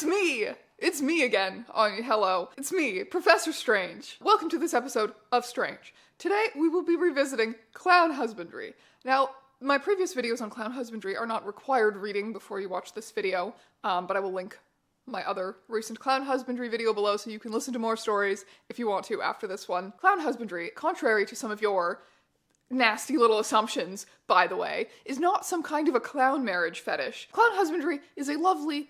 It's me! It's me again. Oh, hello. It's me, Professor Strange. Welcome to this episode of Strange. Today, we will be revisiting Clown Husbandry. Now, my previous videos on Clown Husbandry are not required reading before you watch this video, but I will link my other recent Clown Husbandry video below so you can listen to more stories if you want to after this one. Clown Husbandry, contrary to some of your nasty little assumptions, by the way, is not some kind of a clown marriage fetish. Clown Husbandry is a lovely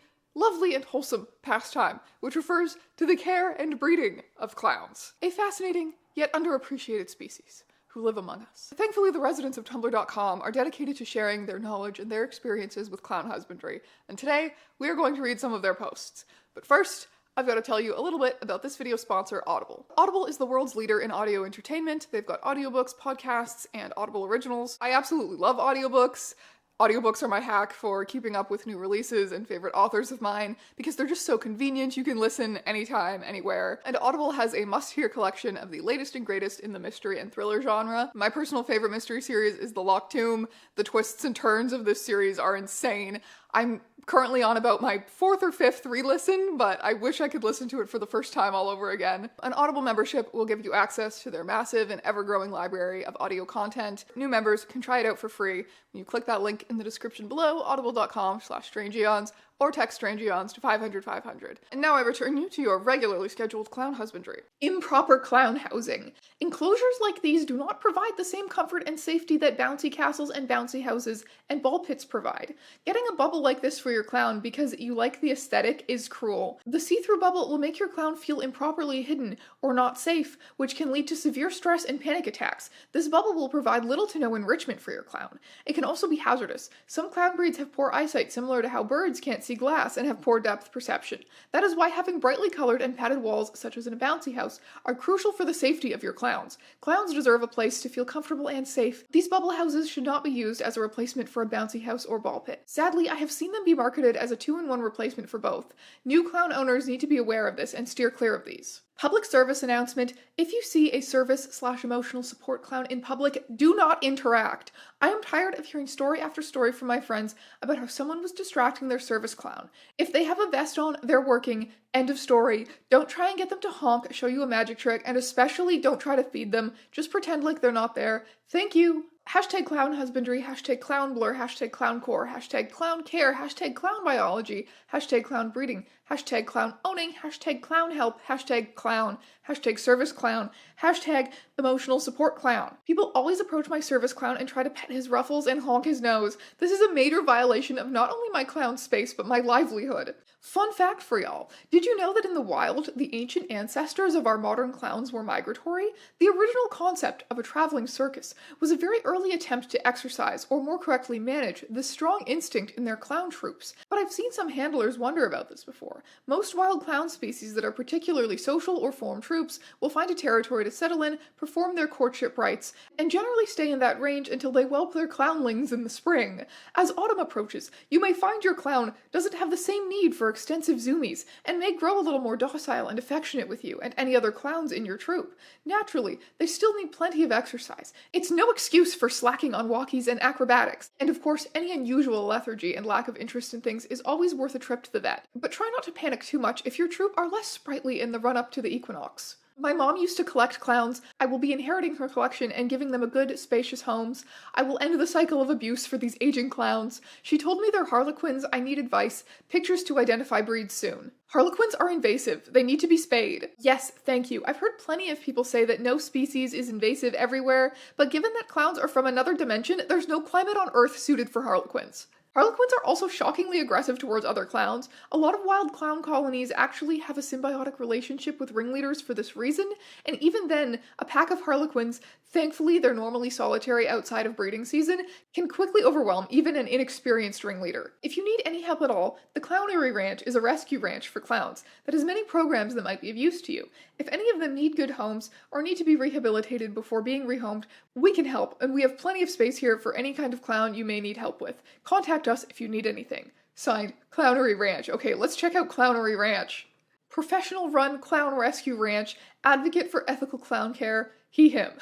and wholesome pastime, which refers to the care and breeding of clowns. A fascinating, yet underappreciated species who live among us. Thankfully, the residents of Tumblr.com are dedicated to sharing their knowledge and their experiences with clown husbandry, and today, we are going to read some of their posts. But first, I've got to tell you a little bit about this video sponsor, Audible. Audible is the world's leader in audio entertainment. They've got audiobooks, podcasts, and Audible originals. I absolutely love audiobooks. Audiobooks are my hack for keeping up with new releases and favorite authors of mine because they're just so convenient. You can listen anytime, anywhere. And Audible has a must-hear collection of the latest and greatest in the mystery and thriller genre. My personal favorite mystery series is The Locked Tomb. The twists and turns of this series are insane. I'm currently on about my 4th or 5th re-listen, but I wish I could listen to it for the first time all over again. An Audible membership will give you access to their massive and ever-growing library of audio content. New members can try it out for free when you click that link in the description below, audible.com/strangeeons, or text StrangeEons to 500-500. And now I return you to your regularly scheduled clown husbandry. Improper clown housing. Enclosures like these do not provide the same comfort and safety that bouncy castles and bouncy houses and ball pits provide. Getting a bubble like this for your clown because you like the aesthetic is cruel. The see-through bubble will make your clown feel improperly hidden or not safe, which can lead to severe stress and panic attacks. This bubble will provide little to no enrichment for your clown. It can also be hazardous. Some clown breeds have poor eyesight, similar to how birds can't see glass and have poor depth perception. That is why having brightly colored and padded walls, such as in a bouncy house, are crucial for the safety of your clowns. Clowns deserve a place to feel comfortable and safe. These bubble houses should not be used as a replacement for a bouncy house or ball pit. Sadly, I have seen them be marketed as a 2-in-1 replacement for both. New clown owners need to be aware of this and steer clear of these. Public service announcement: if you see a service/emotional support clown in public, do not interact. I am tired of hearing story after story from my friends about how someone was distracting their service clown. If they have a vest on, they're working. End of story. Don't try and get them to honk, show you a magic trick, and especially don't try to feed them. Just pretend like they're not there. Thank you. Hashtag clown husbandry, hashtag clown blur, hashtag clown core, hashtag clown care, hashtag clown biology, hashtag clown breeding, hashtag clown owning, hashtag clown help, hashtag clown, hashtag service clown, hashtag emotional support clown. People always approach my service clown and try to pet his ruffles and honk his nose. This is a major violation of not only my clown space, but my livelihood. Fun fact for y'all. Did you know that in the wild, the ancient ancestors of our modern clowns were migratory? The original concept of a traveling circus was a very early attempt to exercise, or more correctly manage, this strong instinct in their clown troops. But I've seen some handlers wonder about this before. Most wild clown species that are particularly social or form troops will find a territory to settle in, perform their courtship rites, and generally stay in that range until they whelp their clownlings in the spring. As autumn approaches, you may find your clown doesn't have the same need for extensive zoomies, and may grow a little more docile and affectionate with you and any other clowns in your troupe. Naturally, they still need plenty of exercise. It's no excuse for slacking on walkies and acrobatics, and of course, any unusual lethargy and lack of interest in things is always worth a trip to the vet. But try not to panic too much if your troupe are less sprightly in the run-up to the equinox. My mom used to collect clowns. I will be inheriting her collection and giving them a good, spacious homes. I will end the cycle of abuse for these aging clowns. She told me they're harlequins. I need advice. Pictures to identify breeds soon. Harlequins are invasive. They need to be spayed. Yes, thank you. I've heard plenty of people say that no species is invasive everywhere, but given that clowns are from another dimension, there's no climate on Earth suited for harlequins. Harlequins are also shockingly aggressive towards other clowns. A lot of wild clown colonies actually have a symbiotic relationship with ringleaders for this reason, and even then, a pack of harlequins, thankfully they're normally solitary outside of breeding season, can quickly overwhelm even an inexperienced ringleader. If you need any help at all, the Clownery Ranch is a rescue ranch for clowns that has many programs that might be of use to you. If any of them need good homes or need to be rehabilitated before being rehomed, we can help, and we have plenty of space here for any kind of clown you may need help with. Contact us if you need anything. Signed, Clownery Ranch. Okay, let's check out Clownery Ranch. Professional run clown rescue ranch, advocate for ethical clown care, he, him.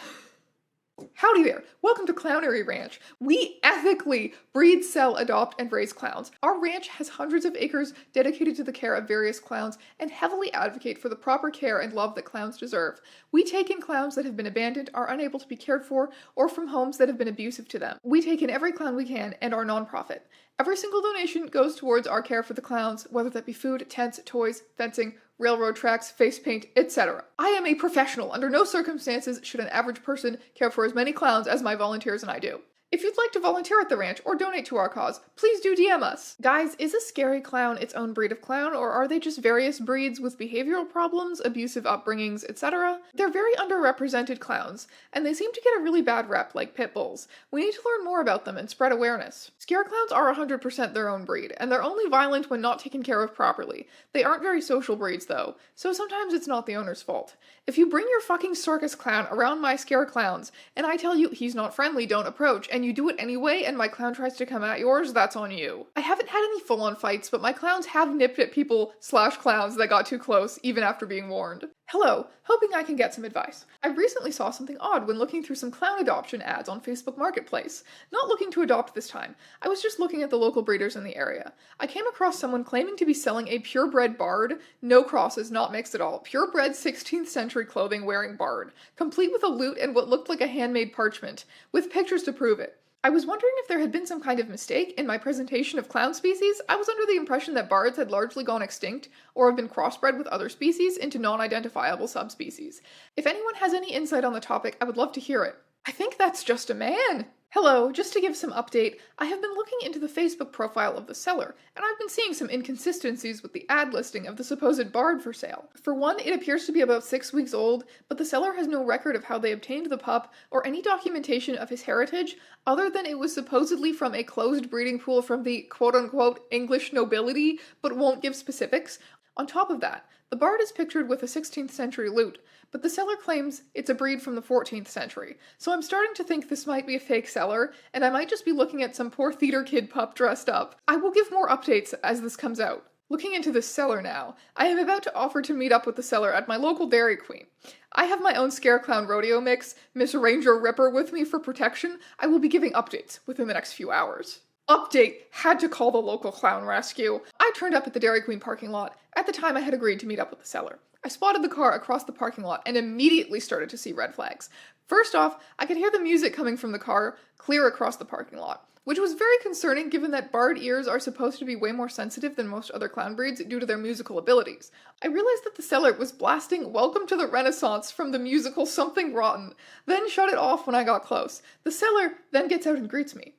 Howdy there! Welcome to Clownery Ranch. We ethically breed, sell, adopt, and raise clowns. Our ranch has hundreds of acres dedicated to the care of various clowns and heavily advocate for the proper care and love that clowns deserve. We take in clowns that have been abandoned, are unable to be cared for, or from homes that have been abusive to them. We take in every clown we can and are nonprofit. Every single donation goes towards our care for the clowns, whether that be food, tents, toys, fencing, railroad tracks, face paint, etc. I am a professional. Under no circumstances should an average person care for as many clowns as my volunteers and I do. If you'd like to volunteer at the ranch or donate to our cause, please do DM us. Guys, is a scary clown its own breed of clown, or are they just various breeds with behavioral problems, abusive upbringings, etc.? They're very underrepresented clowns, and they seem to get a really bad rep like pit bulls. We need to learn more about them and spread awareness. Scare clowns are 100% their own breed, and they're only violent when not taken care of properly. They aren't very social breeds though, so sometimes it's not the owner's fault. If you bring your fucking circus clown around my scare clowns, and I tell you he's not friendly, don't approach, and you do it anyway, and my clown tries to come at yours, that's on you. I haven't had any full-on fights, but my clowns have nipped at people/clowns that got too close, even after being warned. Hello, hoping I can get some advice. I recently saw something odd when looking through some clown adoption ads on Facebook Marketplace. Not looking to adopt this time, I was just looking at the local breeders in the area. I came across someone claiming to be selling a purebred bard, no crosses, not mixed at all, purebred 16th century clothing wearing bard, complete with a lute and what looked like a handmade parchment, with pictures to prove it. I was wondering if there had been some kind of mistake in my presentation of clown species. I was under the impression that bards had largely gone extinct or have been crossbred with other species into non-identifiable subspecies. If anyone has any insight on the topic, I would love to hear it. I think that's just a man! Hello, just to give some update, I have been looking into the Facebook profile of the seller, and I've been seeing some inconsistencies with the ad listing of the supposed bard for sale. For one, it appears to be about 6 weeks old, but the seller has no record of how they obtained the pup or any documentation of his heritage, other than it was supposedly from a closed breeding pool from the quote-unquote English nobility, but won't give specifics. On top of that, the bard is pictured with a 16th century lute, but the seller claims it's a breed from the 14th century, so I'm starting to think this might be a fake seller, and I might just be looking at some poor theater kid pup dressed up. I will give more updates as this comes out. Looking into this seller now, I am about to offer to meet up with the seller at my local Dairy Queen. I have my own Scare Clown rodeo mix, Miss Ranger Ripper, with me for protection. I will be giving updates within the next few hours. Update, had to call the local clown rescue. I turned up at the Dairy Queen parking lot. At the time I had agreed to meet up with the seller. I spotted the car across the parking lot and immediately started to see red flags. First off, I could hear the music coming from the car clear across the parking lot, which was very concerning given that bard ears are supposed to be way more sensitive than most other clown breeds due to their musical abilities. I realized that the seller was blasting Welcome to the Renaissance from the musical Something Rotten, then shut it off when I got close. The seller then gets out and greets me.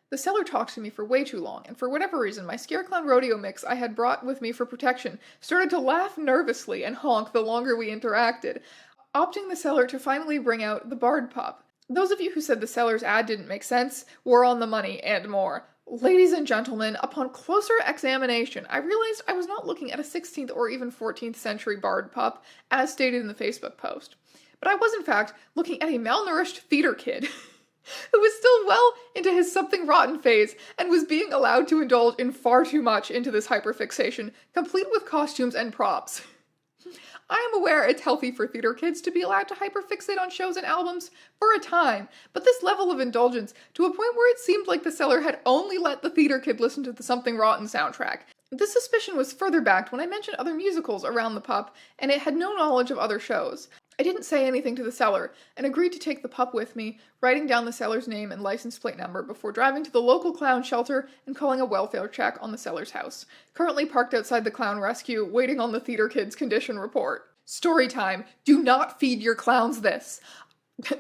The seller talked to me for way too long, and for whatever reason, my Scare Clown rodeo mix I had brought with me for protection started to laugh nervously and honk the longer we interacted, opting the seller to finally bring out the bard pup. Those of you who said the seller's ad didn't make sense were on the money and more. Ladies and gentlemen, upon closer examination, I realized I was not looking at a 16th or even 14th century bard pup, as stated in the Facebook post. But I was in fact looking at a malnourished theater kid who was still well into his something rotten phase and was being allowed to indulge in far too much into this hyperfixation, complete with costumes and props. I am aware it's healthy for theater kids to be allowed to hyperfixate on shows and albums for a time, but this level of indulgence, to a point where it seemed like the seller had only let the theater kid listen to the Something Rotten soundtrack. This suspicion was further backed when I mentioned other musicals around the pup, and it had no knowledge of other shows. I didn't say anything to the seller, and agreed to take the pup with me, writing down the seller's name and license plate number before driving to the local clown shelter and calling a welfare check on the seller's house. Currently parked outside the clown rescue, waiting on the theater kid's condition report. Story time. Do not feed your clowns this.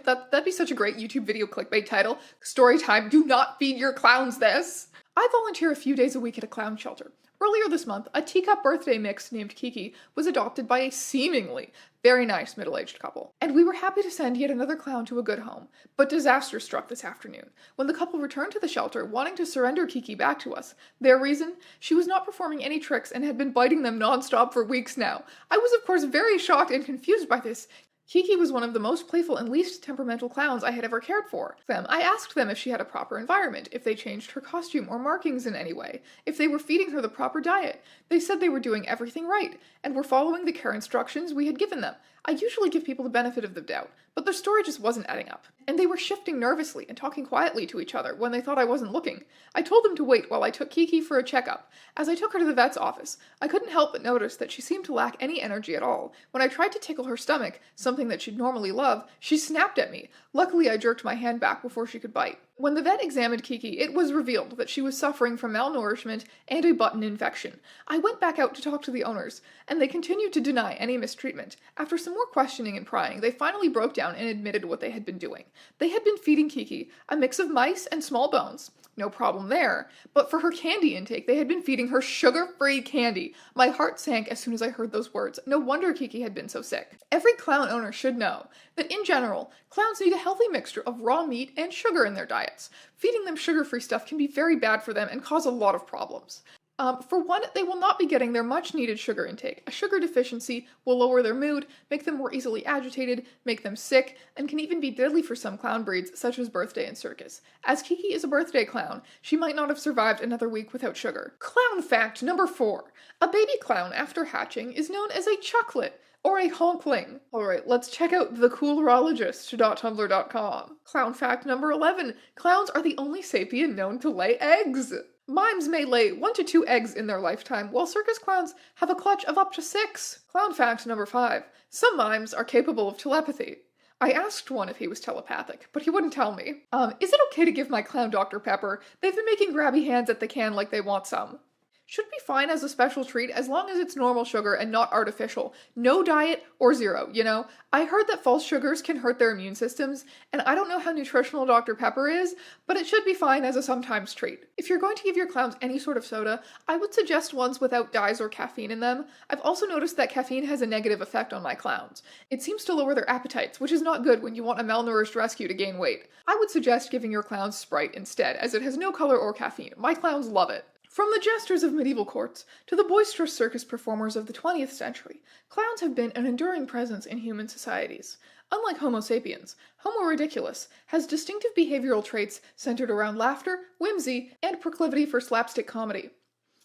That'd be such a great YouTube video clickbait title. Story time. Do not feed your clowns this. I volunteer a few days a week at a clown shelter. Earlier this month, a teacup birthday mix named Kiki was adopted by a seemingly very nice middle-aged couple, and we were happy to send yet another clown to a good home. But disaster struck this afternoon, when the couple returned to the shelter wanting to surrender Kiki back to us. Their reason? She was not performing any tricks and had been biting them non-stop for weeks now. I was of course very shocked and confused by this. Kiki was one of the most playful and least temperamental clowns I had ever cared for. I asked them if she had a proper environment, if they changed her costume or markings in any way, if they were feeding her the proper diet. They said they were doing everything right, and were following the care instructions we had given them. I usually give people the benefit of the doubt, but their story just wasn't adding up. And they were shifting nervously and talking quietly to each other when they thought I wasn't looking. I told them to wait while I took Kiki for a checkup. As I took her to the vet's office, I couldn't help but notice that she seemed to lack any energy at all. When I tried to tickle her stomach, something that she'd normally love, she snapped at me. Luckily, I jerked my hand back before she could bite. When the vet examined Kiki, it was revealed that she was suffering from malnourishment and a button infection. I went back out to talk to the owners, and they continued to deny any mistreatment. After some more questioning and prying, they finally broke down and admitted what they had been doing. They had been feeding Kiki a mix of mice and small bones. No problem there. But for her candy intake, they had been feeding her sugar-free candy. My heart sank as soon as I heard those words. No wonder Kiki had been so sick. Every clown owner should know that in general, clowns need a healthy mixture of raw meat and sugar in their diets. Feeding them sugar-free stuff can be very bad for them and cause a lot of problems. For one, they will not be getting their much-needed sugar intake. A sugar deficiency will lower their mood, make them more easily agitated, make them sick, and can even be deadly for some clown breeds, such as birthday and circus. As Kiki is a birthday clown, she might not have survived another week without sugar. Clown fact number 4. A baby clown, after hatching, is known as a chucklet, or a honkling. Alright, let's check out thecoolrologist.tumblr.com. Clown fact number 11. Clowns are the only sapien known to lay eggs. Mimes may lay 1 to 2 eggs in their lifetime, while circus clowns have a clutch of up to 6. Clown fact number 5. Some mimes are capable of telepathy. I asked one if he was telepathic, but he wouldn't tell me. Is it okay to give my clown Dr. Pepper? They've been making grabby hands at the can like they want some. Should be fine as a special treat as long as it's normal sugar and not artificial. No diet or zero, you know? I heard that false sugars can hurt their immune systems, and I don't know how nutritional Dr. Pepper is, but it should be fine as a sometimes treat. If you're going to give your clowns any sort of soda, I would suggest ones without dyes or caffeine in them. I've also noticed that caffeine has a negative effect on my clowns. It seems to lower their appetites, which is not good when you want a malnourished rescue to gain weight. I would suggest giving your clowns Sprite instead, as it has no color or caffeine. My clowns love it. From the jesters of medieval courts to the boisterous circus performers of the 20th century, clowns have been an enduring presence in human societies. Unlike Homo sapiens, Homo ridiculus has distinctive behavioral traits centered around laughter, whimsy, and proclivity for slapstick comedy.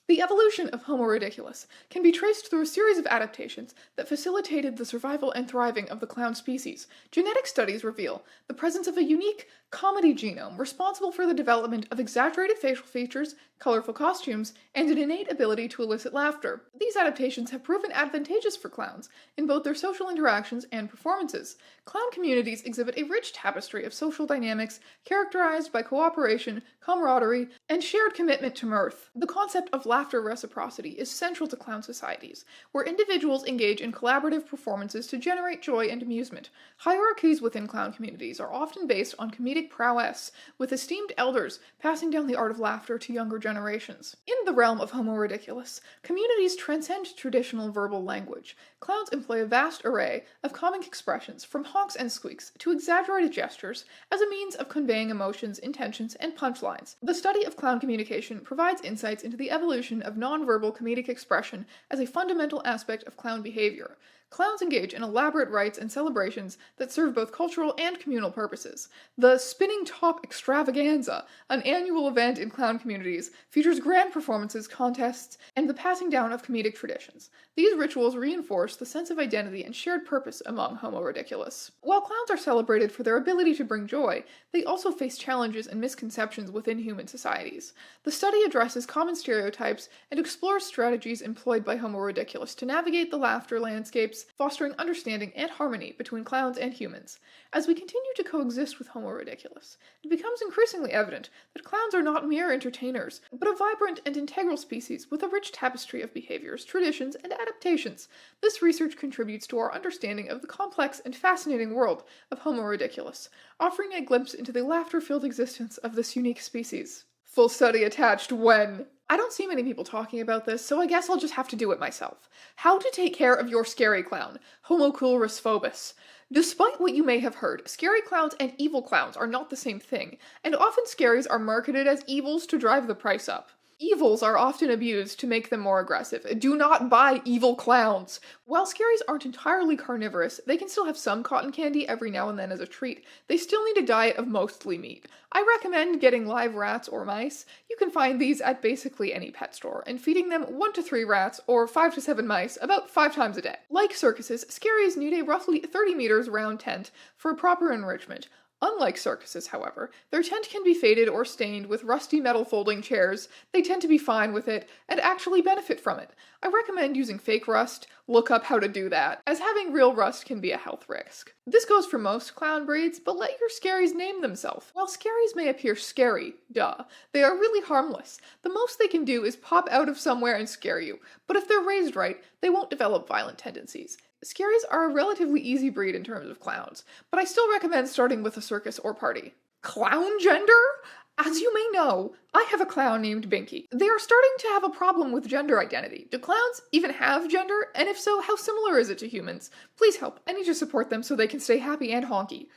The evolution of Homo ridiculus can be traced through a series of adaptations that facilitated the survival and thriving of the clown species. Genetic studies reveal the presence of a unique comedy genome responsible for the development of exaggerated facial features, colorful costumes, and an innate ability to elicit laughter. These adaptations have proven advantageous for clowns in both their social interactions and performances. Clown communities exhibit a rich tapestry of social dynamics characterized by cooperation, camaraderie, and shared commitment to mirth. The concept of laughter reciprocity is central to clown societies, where individuals engage in collaborative performances to generate joy and amusement. Hierarchies within clown communities are often based on comedic prowess, with esteemed elders passing down the art of laughter to younger generations. In the realm of Homo ridiculus, communities transcend traditional verbal language. Clowns employ a vast array of comic expressions, from honks and squeaks to exaggerated gestures, as a means of conveying emotions, intentions, and punchlines. The study of clown communication provides insights into the evolution of nonverbal comedic expression as a fundamental aspect of clown behavior. Clowns engage in elaborate rites and celebrations that serve both cultural and communal purposes. The Spinning Top Extravaganza, an annual event in clown communities, features grand performances, contests, and the passing down of comedic traditions. These rituals reinforce the sense of identity and shared purpose among Homo ridiculus. While clowns are celebrated for their ability to bring joy, they also face challenges and misconceptions within human societies. The study addresses common stereotypes and explores strategies employed by Homo ridiculus to navigate the laughter landscapes, fostering understanding and harmony between clowns and humans. As we continue to coexist with Homo ridiculus, it becomes increasingly evident that clowns are not mere entertainers, but a vibrant and integral species with a rich tapestry of behaviors, traditions, and adaptations. This research contributes to our understanding of the complex and fascinating world of Homo ridiculus, offering a glimpse into the laughter-filled existence of this unique species. Full study attached when... I don't see many people talking about this, so I guess I'll just have to do it myself. How to take care of your scary clown, Homoculus phobus. Despite what you may have heard, scary clowns and evil clowns are not the same thing, and often scaries are marketed as evils to drive the price up. Evils are often abused to make them more aggressive. Do not buy evil clowns. While scaries aren't entirely carnivorous, they can still have some cotton candy every now and then as a treat. They still need a diet of mostly meat. I recommend getting live rats or mice. You can find these at basically any pet store, and feeding them 1 to 3 rats or 5 to 7 mice about 5 times a day. Like circuses, scaries need a roughly 30 meters round tent for proper enrichment. Unlike circuses, however, their tent can be faded or stained with rusty metal folding chairs. They tend to be fine with it and actually benefit from it. I recommend using fake rust. Look up how to do that, as having real rust can be a health risk. This goes for most clown breeds, but let your scaries name themselves. While scaries may appear scary, they are really harmless. The most they can do is pop out of somewhere and scare you, but if they're raised right, they won't develop violent tendencies. Scaries are a relatively easy breed in terms of clowns, but I still recommend starting with a circus or party. Clown gender? As you may know, I have a clown named Binky. They are starting to have a problem with gender identity. Do clowns even have gender? And if so, how similar is it to humans? Please help. I need to support them so they can stay happy and honky.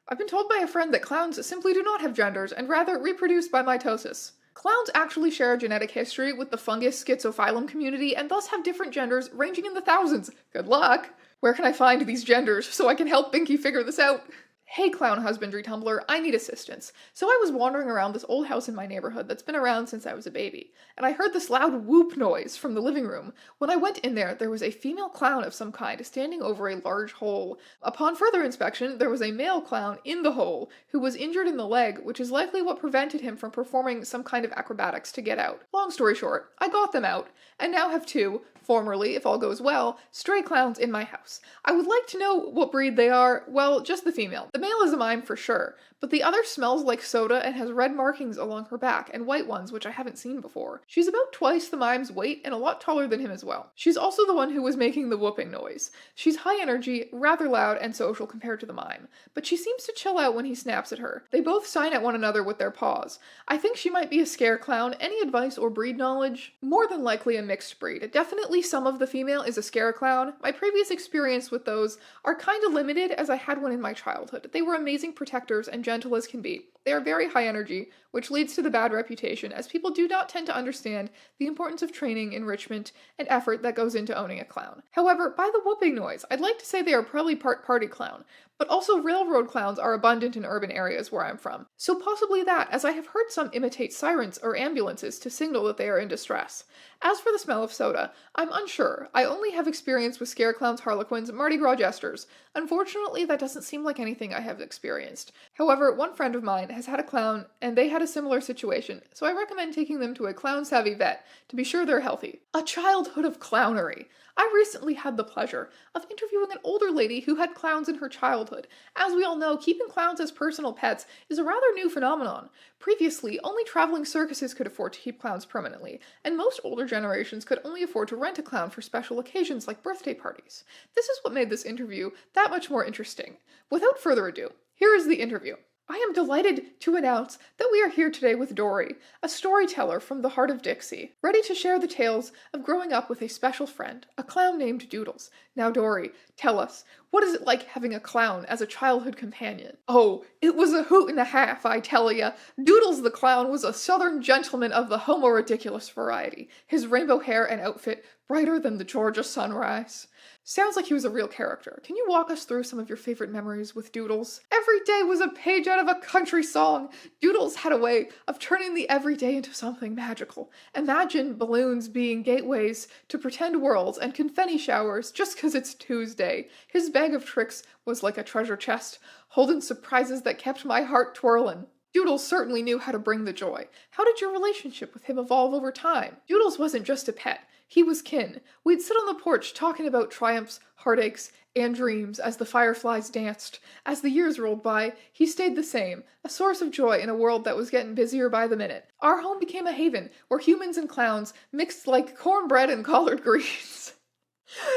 I've been told by a friend that clowns simply do not have genders and rather reproduce by mitosis. Clowns actually share a genetic history with the fungus schizophilum community and thus have different genders ranging in the thousands. Good luck! Where can I find these genders so I can help Binky figure this out? Hey Clown Husbandry Tumblr, I need assistance. So I was wandering around this old house in my neighborhood that's been around since I was a baby, and I heard this loud whoop noise from the living room. When I went in there was a female clown of some kind standing over a large hole. Upon further inspection, there was a male clown in the hole who was injured in the leg, which is likely what prevented him from performing some kind of acrobatics to get out. Long story short, I got them out, and now have 2, formerly, if all goes well, stray clowns in my house. I would like to know what breed they are. Well, just the female. The male is a mime for sure, but the other smells like soda and has red markings along her back and white ones which I haven't seen before. She's about twice the mime's weight and a lot taller than him as well. She's also the one who was making the whooping noise. She's high energy, rather loud and social compared to the mime, but she seems to chill out when he snaps at her. They both sign at one another with their paws. I think she might be a scare clown. Any advice or breed knowledge? More than likely a mixed breed. Definitely some of the female is a scare clown. My previous experience with those are kinda limited as I had one in my childhood. They were amazing protectors and gentle as can be. They are very high energy, which leads to the bad reputation, as people do not tend to understand the importance of training, enrichment, and effort that goes into owning a clown. However, by the whooping noise, I'd like to say they are probably part party clown, but also railroad clowns are abundant in urban areas where I'm from. So possibly that, as I have heard some imitate sirens or ambulances to signal that they are in distress. As for the smell of soda, I'm unsure. I only have experience with scare clowns, harlequins, Mardi Gras jesters. Unfortunately, that doesn't seem like anything I have experienced. However, one friend of mine has had a clown, and they had a similar situation, so I recommend taking them to a clown-savvy vet to be sure they're healthy. A childhood of clownery. I recently had the pleasure of interviewing an older lady who had clowns in her childhood. As we all know, keeping clowns as personal pets is a rather new phenomenon. Previously, only traveling circuses could afford to keep clowns permanently, and most older generations could only afford to rent a clown for special occasions like birthday parties. This is what made this interview that much more interesting. Without further ado, here is the interview. I am delighted to announce that we are here today with Dory, a storyteller from the heart of Dixie, ready to share the tales of growing up with a special friend, a clown named Doodles. Now Dory, tell us, what is it like having a clown as a childhood companion? Oh, it was a hoot and a half, I tell ya. Doodles the clown was a southern gentleman of the homo ridiculous variety, his rainbow hair and outfit brighter than the Georgia sunrise. Sounds like he was a real character. Can you walk us through some of your favorite memories with Doodles? Every day was a page out of a country song. Doodles had a way of turning the everyday into something magical. Imagine balloons being gateways to pretend worlds and confetti showers just 'cause it's Tuesday. His bag of tricks was like a treasure chest, holding surprises that kept my heart twirling. Doodles certainly knew how to bring the joy. How did your relationship with him evolve over time? Doodles wasn't just a pet. He was kin. We'd sit on the porch talking about triumphs, heartaches, and dreams as the fireflies danced. As the years rolled by, he stayed the same, a source of joy in a world that was getting busier by the minute. Our home became a haven where humans and clowns mixed like cornbread and collard greens.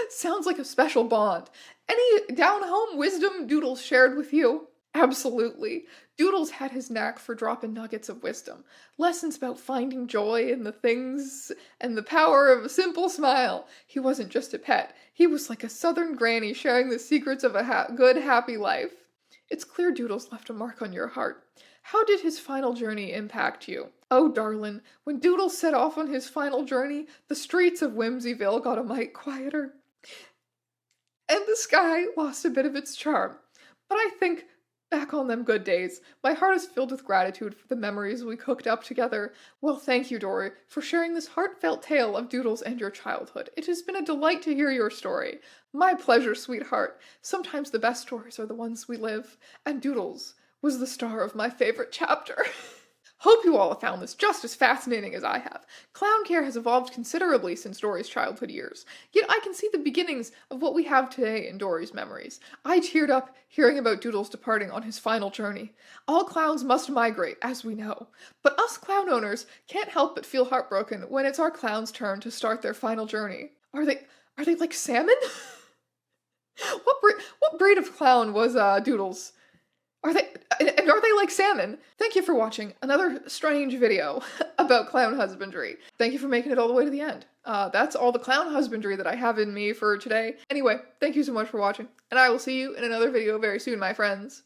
Sounds like a special bond. Any down-home wisdom Doodles shared with you? Absolutely. Doodles had his knack for dropping nuggets of wisdom. Lessons about finding joy in the things and the power of a simple smile. He wasn't just a pet. He was like a southern granny sharing the secrets of a good, happy life. It's clear Doodles left a mark on your heart. How did his final journey impact you? Oh, darlin', when Doodles set off on his final journey, the streets of Whimsyville got a mite quieter, and the sky lost a bit of its charm. But I think back on them good days, my heart is filled with gratitude for the memories we cooked up together. Well, thank you, Dory, for sharing this heartfelt tale of Doodles and your childhood. It has been a delight to hear your story. My pleasure, sweetheart. Sometimes the best stories are the ones we live, and Doodles was the star of my favorite chapter. Hope you all have found this just as fascinating as I have. Clown care has evolved considerably since Dory's childhood years, yet I can see the beginnings of what we have today in Dory's memories. I teared up hearing about Doodles departing on his final journey. All clowns must migrate, as we know, but us clown owners can't help but feel heartbroken when it's our clown's turn to start their final journey. Are they like salmon? What breed of clown was Doodles? Are they like salmon? Thank you for watching another strange video about clown husbandry. Thank you for making it all the way to the end. That's all the clown husbandry that I have in me for today. Anyway, thank you so much for watching, and I will see you in another video very soon, my friends.